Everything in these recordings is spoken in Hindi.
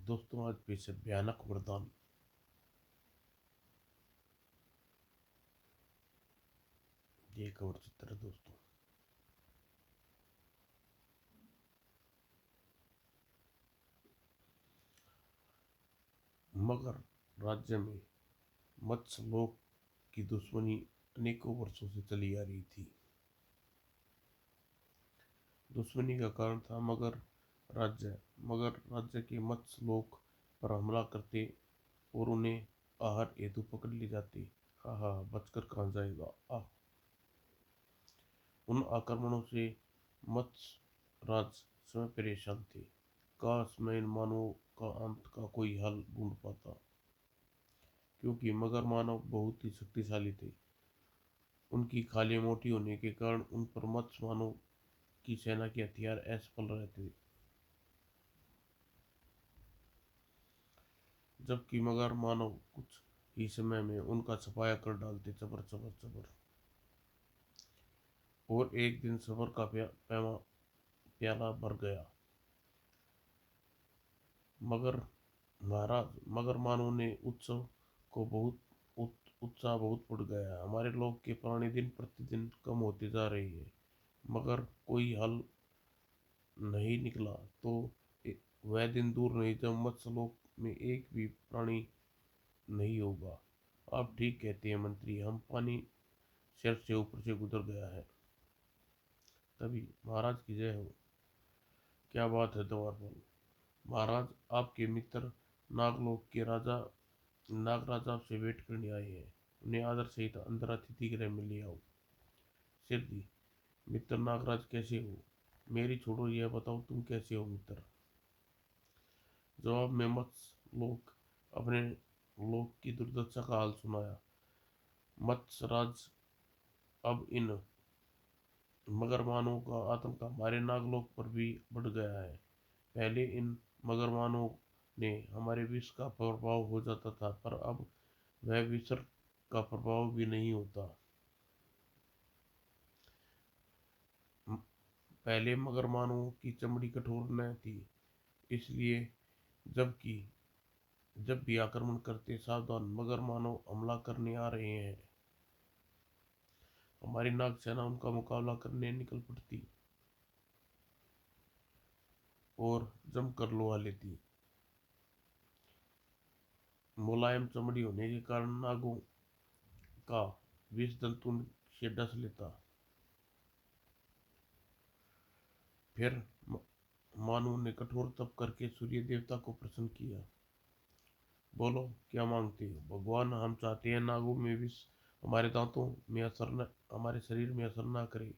दोस्तों आज पेश है भयानक वरदान। ये कवर चित्र है दोस्तों। मगर राज्य में मत्स्य लोक की दुश्मनी अनेकों वर्षों से चली आ रही थी। दुश्मनी का कारण था मगर राज्य के मत्स्य लोक पर हमला करते और उन्हें आहार हेतु पकड़ ले जाते। हा हा, बचकर कहाँ जाएगा। उन आक्रमणों से मत्स्य राज स्वयं परेशान थे। काश मैं इन मानवों का अंत का कोई हल ढूंढ पाता, क्योंकि मगर मानव बहुत ही शक्तिशाली थे। उनकी खालें मोटी होने के कारण उन पर मत्स्य मानव की सेना के हथियार असफल रहते, जबकि मगर मानव कुछ ही समय में उनका सफाया कर डालते। चबर चबर चबर। और एक दिन सबर का प्याला भर गया। मगर मगर मानव ने उत्सव को उत्साह बहुत बढ़ गया है। हमारे लोग के प्राणी दिन प्रतिदिन कम होते जा रही है, मगर कोई हल नहीं निकला तो वह दिन दूर नहीं जब मत्स्यलोक में एक भी प्राणी नहीं होगा। आप ठीक कहते हैं मंत्री, हम पानी सिर से ऊपर से गुजर गया है। तभी महाराज की जय हो। क्या बात है द्वारपाल महाराज, आपके मित्र नागलोक के राजा नागराज आपसे वेट करने आए हैं। उन्हें आदर सहित अंदर अतिथि गृह में ले आओ। सिर जी, मित्र नागराज कैसे हो? मेरी छोड़ो, यह बताओ तुम कैसे हो मित्र? जवाब में मत्स्य लोक अपने लोक की दुर्दशा का हाल सुनाया। मत्स्यराज, अब इन मगरमानों का आतंक हमारे नागलोक पर भी बढ़ गया है। पहले इन मगरमानों ने हमारे विष का प्रभाव हो जाता था, पर अब वह विष का प्रभाव भी नहीं होता। पहले मगरमानों की चमड़ी कठोर न थी, इसलिए जबकि जब भी आक्रमण करते सावधान, मगर मानव हमला करने आ रहे हैं, हमारी नाग सेना उनका मुकाबला करने निकल पड़ती और जमकर लोहा लेती। मुलायम चमड़ी होने के कारण नागों का विष दंत उनसे डस लेता। फिर मानव ने कठोर तप करके सूर्य देवता को प्रसन्न किया। बोलो क्या मांगते हो? भगवान, हम चाहते हैं नागों में विष हमारे दांतों में असर न हमारे शरीर में असर ना करे।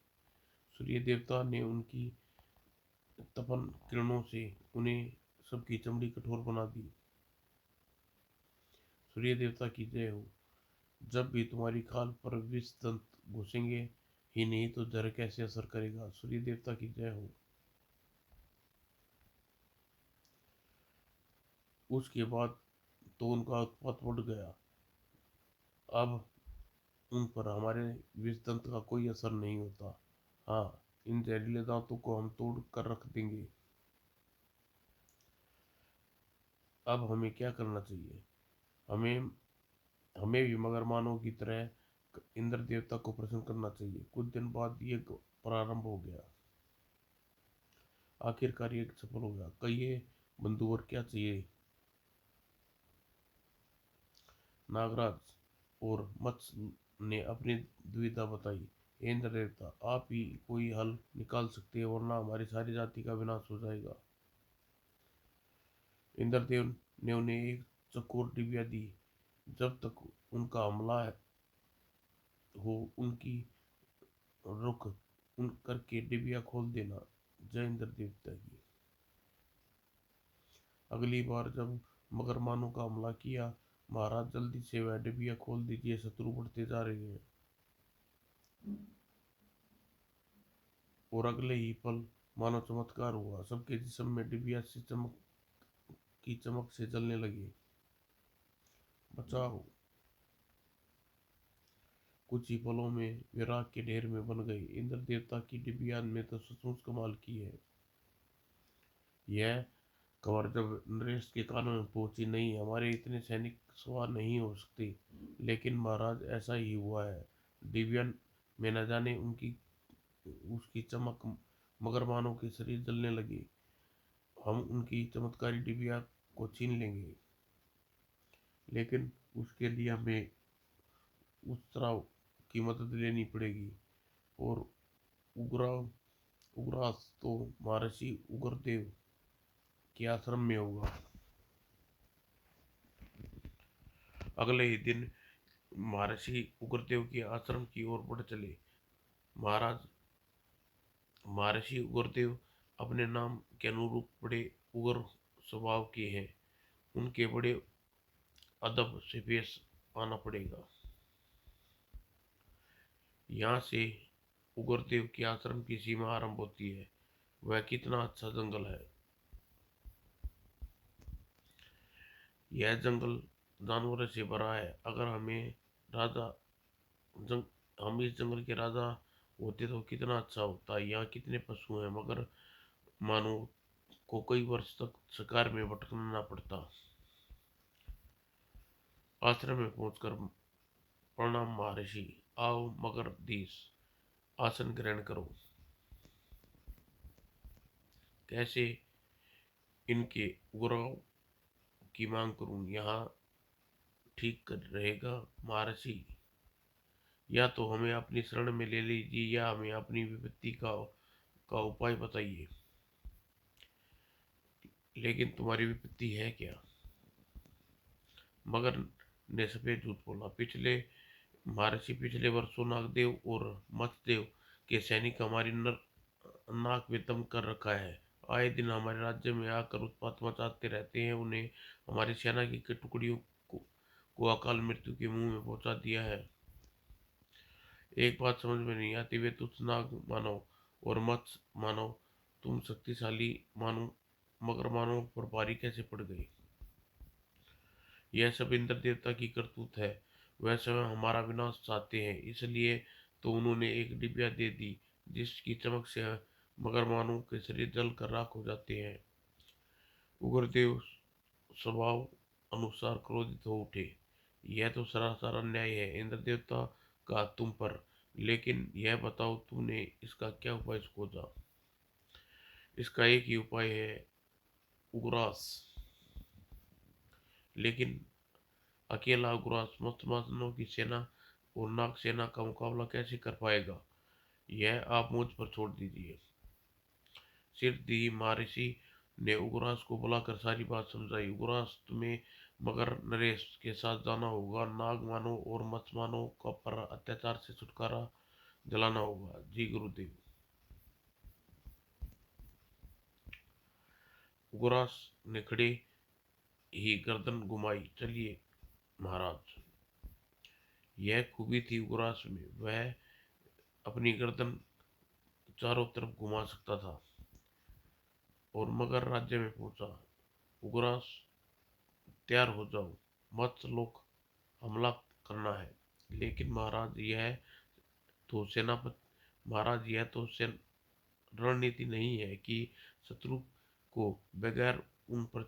सूर्य देवता ने उनकी तपन किरणों से उन्हें सबकी चमड़ी कठोर बना दी। सूर्य देवता की जय हो। जब भी तुम्हारी खाल पर विष दंत घुसेंगे ही नहीं तो जहर कैसे असर करेगा। सूर्य देवता की जय हो। उसके बाद तो उनका उत्पात बढ़ गया। अब उन पर हमारे विष दंत का कोई असर नहीं होता। हाँ, इन जहरीले दांतों को हम तोड़ कर रख देंगे। अब हमें क्या करना चाहिए? हमें हमें भी मगरमानों की तरह इंद्र देवता को प्रसन्न करना चाहिए। कुछ दिन बाद यज्ञ प्रारंभ हो गया। आखिरकार यज्ञ सफल हो गया। कहिए बंधु, और क्या चाहिए? नागराज और मत्स्य ने अपनी दुविधा बताई। हे इंद्र देवता, आप ही कोई हल निकाल सकते हैं, वरना हमारी सारी जाति का विनाश हो जाएगा। इंद्रदेव ने उन्हें एक चकोर डिबिया दी। जब तक उनका हमला हो उनकी रुख उन करके डिबिया खोल देना। जय इंद्र देवता की। अगली बार जब मगरमानों का हमला किया, महाराज जल्दी से वह डिबिया खोल दीजिए, शत्रु बढ़ते जा रहे हैं। और अगले ही पल मानो चमत्कार हुआ। सबके जिस्म में डिबिया से चमक से जलने लगे। बचाओ! कुछ ही पलों में वे राख के ढेर में बन गए। इंद्र देवता की डिबिया में तो सचमुच कमाल की है। यह खबर जब नरेश के कानों में पहुंची, नहीं, हमारे इतने सैनिक सवार नहीं हो सकते। लेकिन महाराज, ऐसा ही हुआ है। डिबियन में न जाने उनकी उसकी चमक, मगर मानव के शरीर जलने लगे। हम उनकी चमत्कारी डिबिया को छीन लेंगे, लेकिन उसके लिए हमें उसराव की मदद लेनी पड़ेगी। और उग्रा उग्रास तो महर्षि उग्रदेव के आश्रम में होगा। अगले ही दिन महर्षि उग्रदेव के आश्रम की ओर बढ़ चले। महाराज, महर्षि उग्रदेव अपने नाम के अनुरूप बड़े उग्र स्वभाव के हैं। उनके बड़े अदब से पेश आना पड़ेगा। यहाँ से उग्रदेव के आश्रम की सीमा आरंभ होती है। वह कितना अच्छा जंगल है। यह जंगल जानवरों से भरा है। अगर राजा जंग हम इस जंगल के राजा होते तो कितना अच्छा होता। यहाँ कितने पशु हैं, मगर मानो को कई वर्ष तक शिकार में भटकना पड़ता। आश्रम में पहुंचकर, प्रणाम महर्षि। आओ मगरधीश, आसन ग्रहण करो। कैसे इनके गुराव की मांग करूं? यहाँ ठीक कर रहेगा महर्षि? या तो हमें अपनी शरण में ले लीजिए, या हमें अपनी विपत्ति का उपाय बताइए। लेकिन तुम्हारी विपत्ति है क्या? मगर ने सफेद झूठ बोला। पिछले वर्षों नागदेव और मत्स्यदेव के सैनिक हमारी नाक में दम कर रखा है। आए दिन हमारे राज्य में आकर उत्पात मचाते रहते हैं। उन्हें हमारी सेना की टुकड़ियों को अकाल मृत्यु के मुंह में पहुंचा दिया है। एक बात समझ में नहीं आती, वे तुच्छ नाग मानव और मत्स्य मानव, तुम शक्तिशाली मानो, मगर मानव पर भारी कैसे पड़ गई? यह सब इंद्र देवता की करतूत है। वह स्वयं हमारा विनाश चाहते हैं, इसलिए तो उन्होंने एक डिबिया दे दी, जिसकी चमक से मगर मानव के शरीर जल कर राख हो जाते हैं। उग्रदेव स्वभाव अनुसार क्रोधित हो उठे। यह तो सरासर अन्याय है इंद्र देवता का तुम पर। लेकिन यह बताओ, तुमने इसका क्या उपाय खोजा? इसका एक ही उपाय है, उग्रास। लेकिन अकेला उग्रास मत्स्यमानों की सेना और नाग सेना का मुकाबला कैसे कर पाएगा? यह आप मुझ पर छोड़ दीजिए। सिर दी महर्षि ने उग्रास को बुलाकर सारी बात समझाई। उग्रास, तुम्हें मगर नरेश के साथ जाना होगा। नाग मानव और मत्स्य मानव का पर अत्याचार से छुटकारा दिलाना होगा। जी गुरुदेव। उग्रास ने खड़े ही गर्दन घुमाई। चलिए महाराज। यह खूबी थी उग्रास में, वह अपनी गर्दन चारों तरफ घुमा सकता था। और मगर राज्य में पहुंचा। उग्रास, तैयार हो जाओ, मत्स्य लोक हमला करना है। लेकिन महाराज, यह तो रणनीति नहीं है कि शत्रु को बगैर उन पर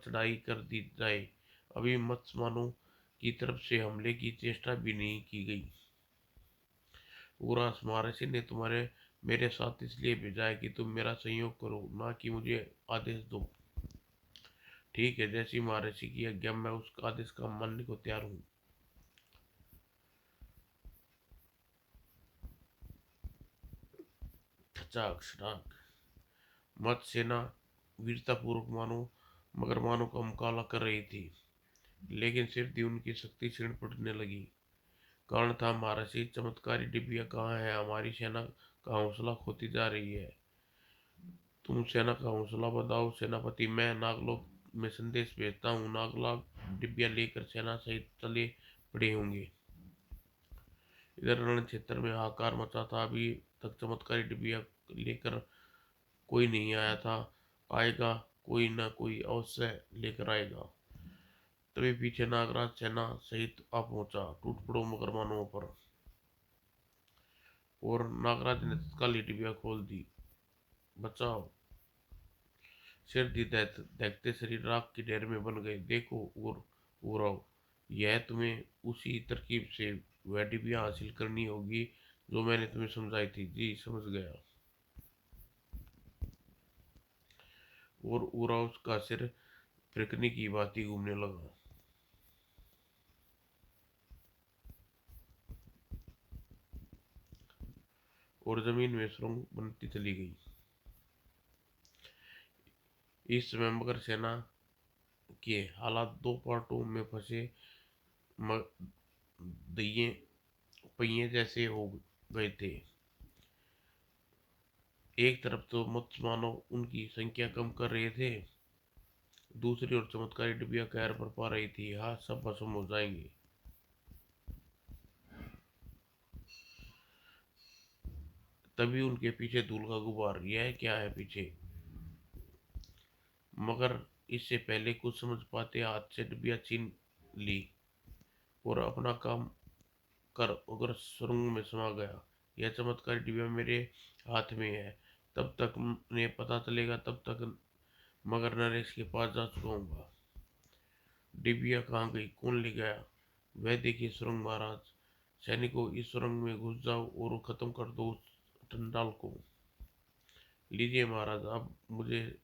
चढ़ाई कर दी जाए। अभी मत्स्यमानों की तरफ से हमले की चेष्टा भी नहीं की गई। उग्रास, महर्षि ने तुम्हारे मेरे साथ इसलिए भेजा है कि तुम मेरा सहयोग करो, ना कि मुझे आदेश दो। ठीक है, जैसी महर्षि की आज्ञा, मैं उस आदेश का मानने को तैयार हूँ। खचाक शराक। मत्स्य सेना वीरतापूर्वक मगर मानो का मुकाबला कर रही थी। लेकिन सिर दी उनकी शक्ति क्षीण पड़ने लगी। कारण था, महर्षि चमत्कारी डिबिया कहाँ है? हमारी सेना का हौसला खोती जा रही है। तुम सेना का हौसला बढ़ाओ सेनापति। मैं नागलोक में संदेश भेजता हूँ। नागलोक डिबिया लेकर सेना सहित चले पड़े होंगे। इधर रण क्षेत्र में हाहाकार मचा था। अभी तक चमत्कारी डिबिया लेकर कोई नहीं आया था। आएगा, कोई ना कोई अवश्य लेकर आएगा। तभी पीछे नागराज सेना सहित आ पहुंचा। टूट पड़ो मगर मानवों पर। और नागराज ने तत्काल ही डिबिया खोल दी। बचाओ। सिर देखते शरीर राख की ढेर में बन गए। देखो उराव, यह तुम्हें उसी तरकीब से वह डिबिया हासिल करनी होगी जो मैंने तुम्हें समझाई थी। जी समझ गया। और उराव का सिर फिरकनी की बाती घूमने लगा। और जमीन में सुरंग बनती चली गई। इस समय मगर सेना के हालात दो पार्टों में फंसे दइये पहिए जैसे हो गए थे। एक तरफ तो मत्स्य मानव उनकी संख्या कम कर रहे थे, दूसरी ओर चमत्कारी डिबिया कहर पर पा रही थी। हाँ, सब भस्म हो जाएंगे। तभी उनके पीछे धूल का गुबार। यह क्या है पीछे? मगर इससे पहले कुछ समझ पाते हाथ से डिबिया छीन ली और अपना काम कर उगर सुरंग में समा गया। यह चमत्कारी डिबिया मेरे हाथ में है। तब तक उन्हें पता चलेगा, तब तक मगर नरेश के पास जा चुका हूँ। डिबिया कहाँ गई? कौन ले गया? वह देखिए सुरंग महाराज। सैनिकों, इस सुरंग में घुस जाओ और खत्म कर दो उस टंडाल को। लीजिए महाराज, अब मुझे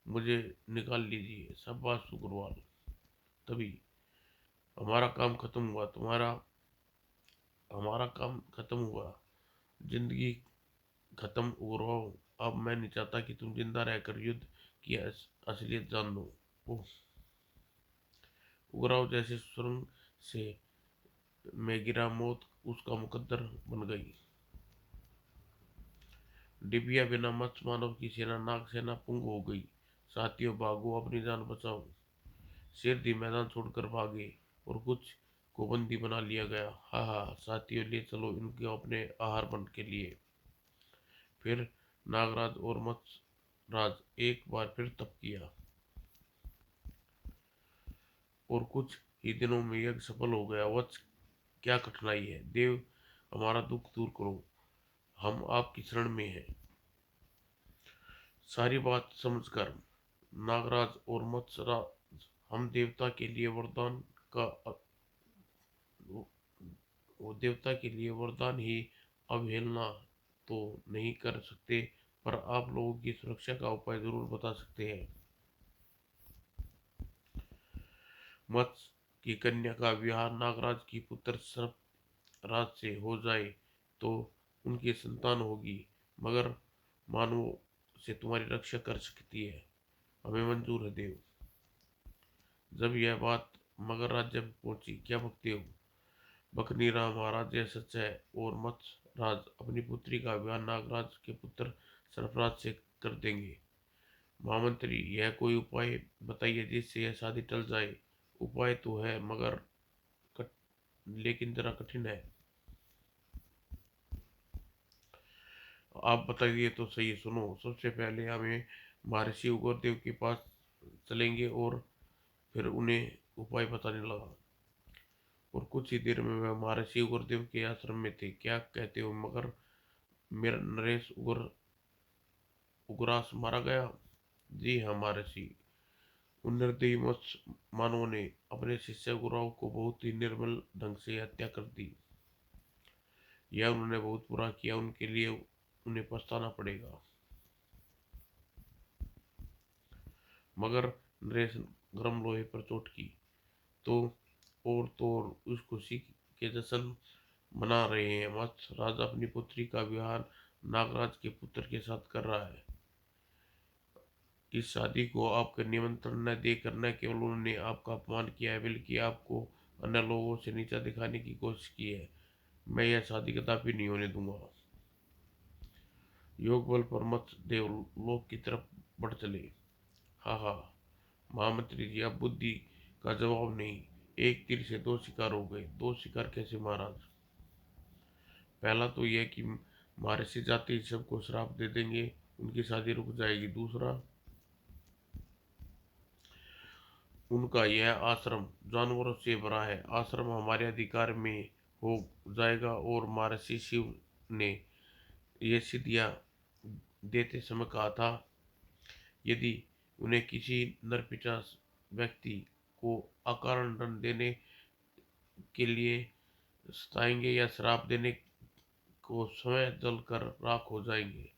मुझे निकाल लीजिए। शाबाश शुक्रवार। तभी हमारा काम खत्म हुआ। हमारा काम खत्म हुआ। जिंदगी खत्म हो रहा हो। अब मैं नहीं चाहता कि तुम जिंदा रहकर युद्ध की असलियत जान लो। ओह, उगराव जैसे सुरंग से में गिरा मौत उसका मुकद्दर बन गई। डिबिया बिना मत्स्य मानव की सेना नाग सेना पुंग हो गई। साथियों भागो, अपनी जान बचाओ। शेरदी मैदान छोड़कर भागे और कुछ को बंदी बना लिया गया। हा हा, साथियों ले चलो इनको अपने आहार बन के लिए। फिर नागराज और मत्स्य राज एक बार फिर तप किया और कुछ ही दिनों में यज्ञ सफल हो गया। वत्स, क्या कठिनाई है? देव, हमारा दुख दूर करो, हम आपकी शरण में हैं। सारी बात समझकर नागराज और मत्स्यराज, हम देवता के लिए वरदान का वो देवता के लिए वरदान ही अवहेलना तो नहीं कर सकते, पर आप लोगों की सुरक्षा का उपाय जरूर बता सकते हैं। मत्स्य की कन्या का विवाह नागराज की पुत्र सर्पराज से हो जाए तो उनकी संतान होगी, मगर मानवों से तुम्हारी रक्षा कर सकती है। हमें मंजूर है देव। जब यह बात मगर राज्य में पहुंची, क्या भक्ति हो? बकनी राम महाराज यह सच है। और मत्स्य राज अपनी पुत्री का विवाह नागराज के पुत्र सर्फराज से कर देंगे। महामंत्री, यह कोई उपाय बताइए जिससे यह शादी टल जाए। उपाय तो है, मगर कट, लेकिन जरा कठिन है। आप बताइए तो सही। सुनो, सबसे पहले हमें महर्षि उग्रदेव के पास चलेंगे और फिर उन्हें उपाय बताने लगा। और कुछ ही देर में वह महर्षि उग्रदेव के आश्रम में थे। क्या कहते हो? मगर मेरा नरेश उग्रास मारा गया? जी हाँ महर्षि। उन निर्दयी मत्स्य मानवों ने अपने शिष्य गुराव को बहुत ही निर्मल ढंग से हत्या कर दी। यह उन्होंने बहुत बुरा किया, उनके लिए उन्हें पछताना पड़ेगा। मगर नरेश गर्म लोहे पर चोट की तो और उस खुशी के जश्न मना रहे हैं। मत्स्य राज अपनी पुत्री का विवाह नागराज के पुत्र के साथ कर रहा है। इस शादी को आपका निमंत्रण न देकर न केवल उन्होंने आपका अपमान किया है, बल्कि आपको अन्य लोगों से नीचा दिखाने की कोशिश की है। मैं यह शादी कदापि नहीं होने दूंगा। योग बल पर मत देव लोक की तरफ बढ़ चले। हाँ हाँ महामंत्री जी, अब बुद्धि का जवाब नहीं। एक तीर से दो शिकार हो गए। दो शिकार कैसे महाराज? पहला तो यह कि महर्षि जाते ही सबको श्राप दे देंगे, उनकी शादी रुक जाएगी। दूसरा, उनका यह आश्रम जानवरों से भरा है। आश्रम हमारे अधिकार में हो जाएगा। और महर्षि शिव ने यह सिद्धियां देते समय कहा था, यदि उन्हें किसी नरपिशाच व्यक्ति को अकारण दंड देने के लिए सताएंगे या श्राप देने को स्वयं जलकर राख हो जाएंगे।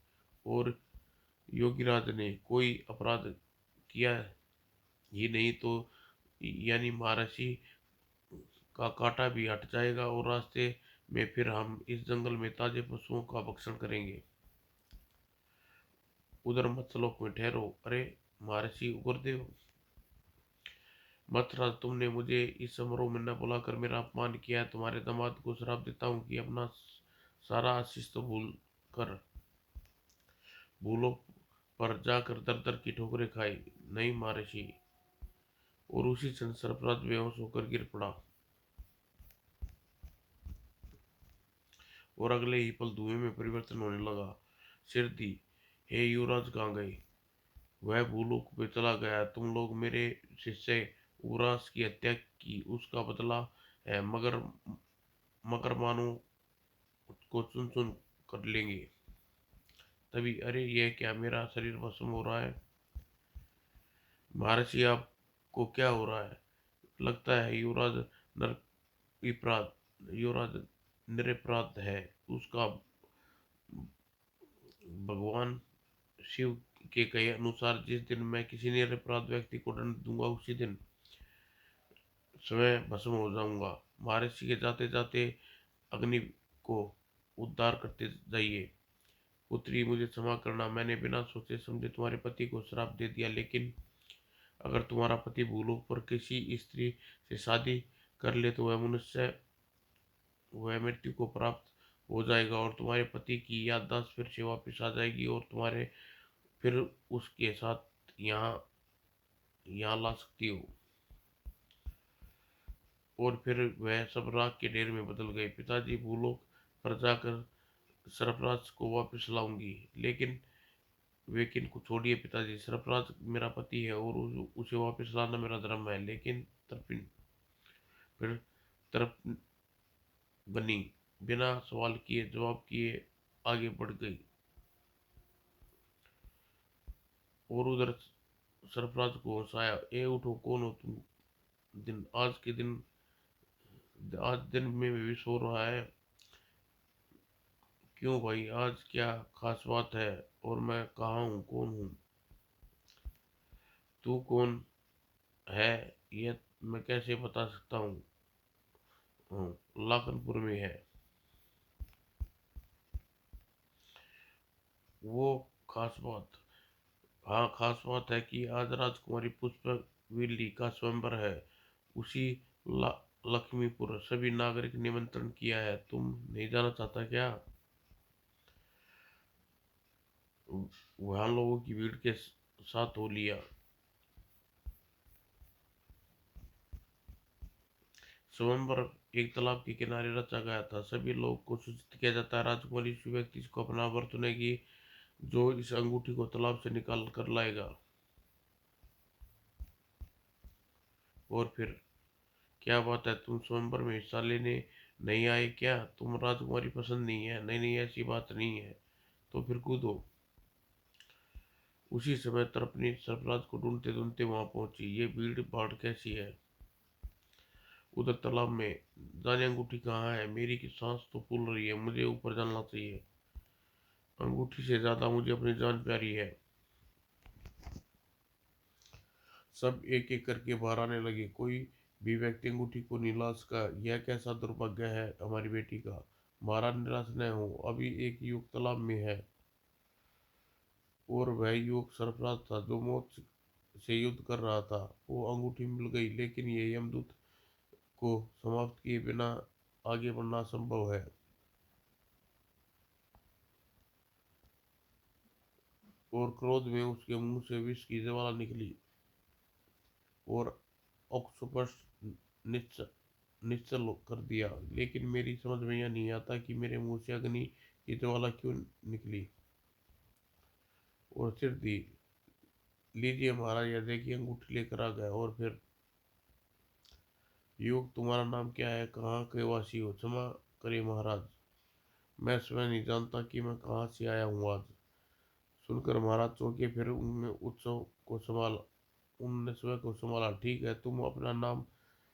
और योगीराज ने कोई अपराध किया ही नहीं तो यानी महर्षि का कांटा भी हट जाएगा और रास्ते में फिर हम इस जंगल में ताजे पशुओं का भक्षण करेंगे। उधर मत्स्यलोक में ठहरो। अरे महर्षि उग्रदेव, मत्सराज, तुमने मुझे इस समारोह में न बुलाकर मेरा अपमान किया है। तुम्हारे दामाद को श्राप देता हूँ कि अपना सारा आशीष तो भूलों पर जाकर दर दर की ठोकरें खाई। नहीं महर्षि। और उसी क्षण सर्पराज बेहोश होकर गिर पड़ा और अगले ही पल धुएं में परिवर्तन होने लगा। सिर दी, हे युवराज कहाँ गए? वह भूलोक पे चला गया। तुम लोग मेरे शिष्य उरास की हत्या की, उसका बदला है, मगर मगर मानो को चुन चुन कर लेंगे। तभी, अरे यह क्या, मेरा शरीर भस्म हो रहा है। महर्षि, आपको क्या हो रहा है? लगता है युवराज नर युवराज निरपराध है। उसका भगवान शिव के कहे अनुसार जिस दिन मैं किसी निरपराध व्यक्ति को दंड दूंगा उसी दिन स्वयं भस्म हो जाऊंगा। महर्षि के जाते जाते अग्नि को उद्धार करते जाइए। पुत्री, मुझे क्षमा करना, मैंने बिना सोचे समझे तुम्हारे पति को श्राप दे दिया। लेकिन अगर तुम्हारा पति भूलोक पर किसी स्त्री से शादी कर ले तो वह मृत्यु को प्राप्त हो जाएगा और तुम्हारे पति की याददाश्त फिर से वापस आ जाएगी और तुम्हारे फिर उसके साथ यहाँ यहाँ ला सकती हो। और फिर वह सब राख के ढेर में बदल गए। पिताजी, भूलोक पर जाकर सरफराज को वापस लाऊंगी। लेकिन को छोड़िए पिताजी, सरफराज मेरा पति है और उसे वापस लाना मेरा धर्म है। लेकिन तरपिन फिर तरफ बनी, बिना सवाल किए जवाब किए आगे बढ़ गई। और उधर सरफराज को हंसाया, ए उठो, कौन हो तुम? आज दिन में भी सो रहा है? क्यों भाई, आज क्या खास बात है? और मैं कहाँ हूँ, कौन हूँ? तू कौन है यह मैं कैसे बता सकता हूँ? लाखनपुर में है। वो खास बात? हाँ, खास बात है कि आज राजकुमारी पुष्पवल्ली का स्वयंवर है। उसी लक्ष्मीपुर सभी नागरिक निमंत्रण किया है। तुम नहीं जाना चाहता क्या? वहाँ लोगों की भीड़ के साथ हो लिया। स्वयंवर एक तालाब के किनारे रचा गया था। सभी लोगों को सूचित किया जाता है, राजकुमारी उस व्यक्ति को अपना वर चुनेगी जो इस अंगूठी को तालाब से निकाल कर लाएगा। और फिर, क्या बात है, तुम स्वयंवर में हिस्सा लेने नहीं आए क्या? तुम राजकुमारी पसंद नहीं है? नहीं नहीं, ऐसी बात नहीं है। तो फिर कूदो। उसी समय तरपनी सरफराज को ढूंढते ढूंढते वहां पहुंची। ये भीड़ भाड़ कैसी है उधर तालाब में? जाने अंगूठी कहाँ है? मेरी की सांस तो फूल रही है, मुझे ऊपर जाना चाहिए। अंगूठी से ज्यादा मुझे अपनी जान प्यारी है। सब एक एक करके बाहर आने लगे। कोई भी व्यक्ति अंगूठी को निलाश का, यह कैसा दुर्भाग्य है हमारी बेटी का। महाराज, निराश न हो, अभी एक युवक तालाब में है और वह युवक सरफराज था जो मौत से युद्ध कर रहा था। वो अंगूठी मिल गई, लेकिन ये यमदूत को समाप्त किए बिना आगे बढ़ना संभव है। और क्रोध में उसके मुंह से विष की ज्वाला निकली और ऑक्टोपस निश्चल निश्चल कर दिया। लेकिन मेरी समझ में यह नहीं आता कि मेरे मुंह से अग्नि की ज्वाला क्यों निकली। और सिर दी, लीजिए महाराज, यह देखिए अंगूठी लेकर आ गया। और फिर, युवक, तुम्हारा नाम क्या है? कहाँ के वासी हो? क्षमा करिए महाराज, मैं स्वयं नहीं जानता कि मैं कहाँ से आया हूँ आज। सुनकर महाराज चौंके। फिर उनने स्वयं को संभाला। ठीक है, तुम अपना नाम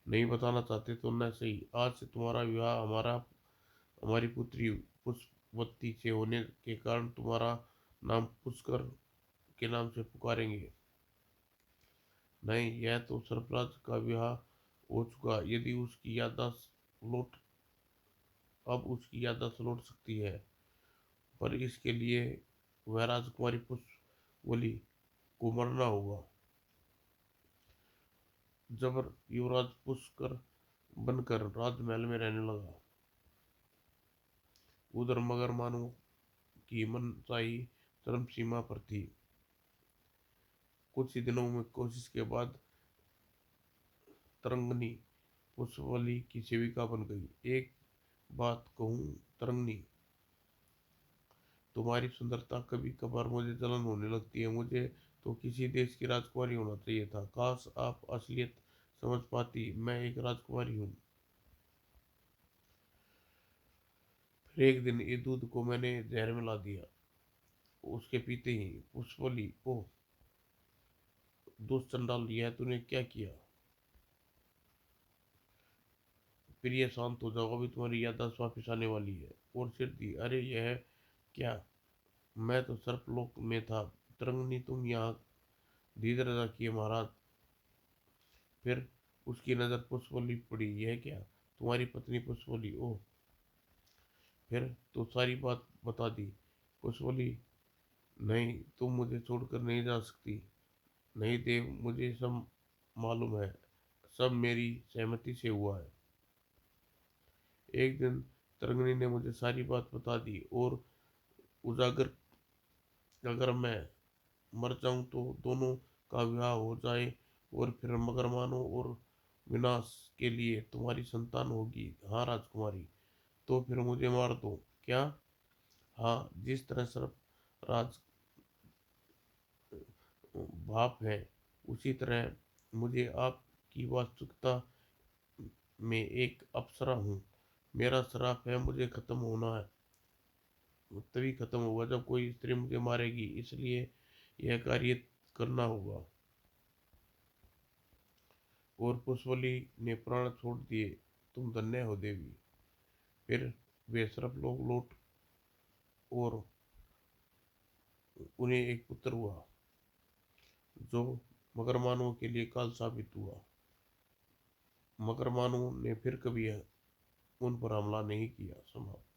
नहीं बताना चाहते तो न सही। आज से तुम्हारा विवाह हमारी पुत्री पुष्पवती से होने के कारण तुम्हारा नाम पुष्कर के नाम से पुकारेंगे। नहीं, यह तो सरफराज का विवाह हो चुका। यदि लौट उसकी याददाश्त लौट सकती है, पर इसके लिए वह राजकुमारी पुष्पवली को मरना होगा। जबर युवराज पुष्कर बनकर राजमहल में रहने लगा। उधर मगर मानो की मनचाही चरम सीमा पर थी। कुछ ही दिनों में कोशिश के बाद तरंगनी पुष्पवली की सेविका बन गई। एक बात कहूँ तरंगनी, तुम्हारी सुंदरता कभी कभार मुझे जलन होने लगती है। मुझे तो किसी देश की राजकुमारी होना चाहिए था। काश आप असलियत समझ पाती, मैं एक राजकुमारी हूँ। फिर एक दिन ये दूध को मैंने जहर मिला दिया। उसके पीते ही पुष्पवली, ओह दुष्ट चंडाल, यह तूने क्या किया? प्रिय शांत हो जाओ, अभी तुम्हारी याददाश्त वापिस आने वाली है। और सिर दी, अरे यह क्या, मैं तो सर्पलोक में था। तरंगनी, तुम यहाँ धीरज रखिए महाराज। फिर उसकी नजर पुष्पवली पड़ी। यह क्या, तुम्हारी पत्नी पुष्पवली? ओह, फिर तो सारी बात बता दी। पुष्पवली, नहीं, तुम मुझे छोड़कर नहीं जा सकती। नहीं देव, मुझे सब मालूम है। सब मेरी सहमति से हुआ है। एक दिन तरंगनी ने मुझे सारी बात बता दी और उजागर, अगर मैं मर जाऊं तो दोनों का विवाह हो जाए और फिर मगर मानो और विनाश के लिए तुम्हारी संतान होगी। हाँ राजकुमारी, तो फिर मुझे मार दो। क्या? हाँ, जिस तरह सर्प राज भाप है, उसी तरह मुझे आपकी वास्तविकता में एक अप्सरा हूँ। मेरा श्राप है, मुझे खत्म होना है। तभी खत्म होगा जब कोई स्त्री मुझे मारेगी, इसलिए यह कार्य करना होगा। और पुष्पवली ने प्राण छोड़ दिए। तुम धन्य हो देवी। फिर वे सर्प लोग लौट और उन्हें एक पुत्र हुआ जो मगरमानुओं के लिए काल साबित हुआ। मगरमानुओं ने फिर कभी उन पर हमला नहीं किया। समाप्त।